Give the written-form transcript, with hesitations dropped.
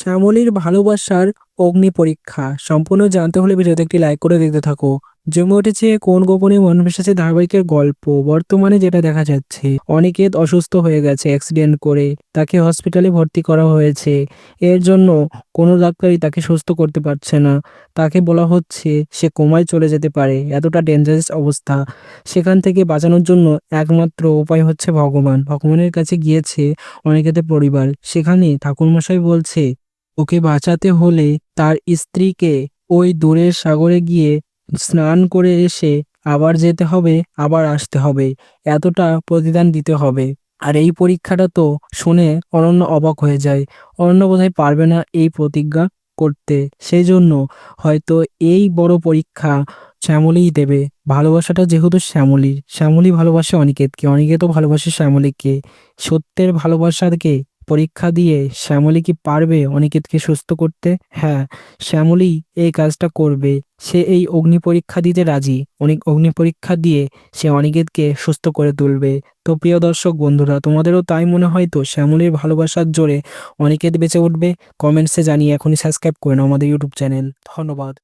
শ্যামলীর ভালোবাসার অগ্নি পরীক্ষা সম্পূর্ণ জানতে হলে ভিডিওতে একটি লাইক করে দেখতে থাকো। জমে উঠেছে কোন গোপনে মন ভেসেছে ধারাবাহিকের গল্প। বর্তমানে যেটা দেখা যাচ্ছে, অনিকেত অসুস্থ হয়ে গেছে অ্যাক্সিডেন্ট করে, তাকে হসপিটালে ভর্তি করা হয়েছে। এর জন্য কোনো ডাক্তারই তাকে সুস্থ করতে পারছে না। তাকে বলা হচ্ছে সে কোমায় চলে যেতে পারে, এতটা ডেঞ্জারাস অবস্থা। সেখান থেকে বাঁচানোর জন্য একমাত্র উপায় হচ্ছে ভগবান। ভগবানের কাছে গিয়েছে অনিকেতের পরিবার। সেখানে ঠাকুরমশাই বলছে ওকে বাঁচাতে হলে তার স্ত্রীকে ওই দূরের সাগরে গিয়ে স্নান করে এসে আবার যেতে হবে, আবার আসতে হবে, এতটা প্রতিদান দিতে হবে। আর এই পরীক্ষাটা তো শুনে অনন্য অবাক হয়ে যায়। অনন্য বোধহয় পারবে না এই প্রতিজ্ঞা করতে, সেই জন্য হয়তো এই বড় পরীক্ষা শ্যামলীই দেবে। ভালোবাসাটা যেহেতু শ্যামলীর, শ্যামলী ভালোবাসে অনিকেতকে, অনিকেতও ভালোবাসে শ্যামলীকে। সত্যের ভালোবাসাকে পরীক্ষা দিয়ে শ্যামলী কি পারবে অনিকেতকে সুস্থ করতে? হ্যাঁ, শ্যামলী এই কাজটা করবে। সে এই অগ্নি পরীক্ষা দিতে রাজি। অগ্নি পরীক্ষা দিয়ে সে অনিকেতকে সুস্থ করে তুলবে। তো প্রিয় দর্শক বন্ধুরা, তোমাদেরও তাই মনে হয় তো শ্যামলীর ভালোবাসার জোরে অনিকেত বেঁচে উঠবে? কমেন্টসে জানিয়ে এখনই সাবস্ক্রাইব করে নাও আমাদের ইউটিউব চ্যানেল। ধন্যবাদ।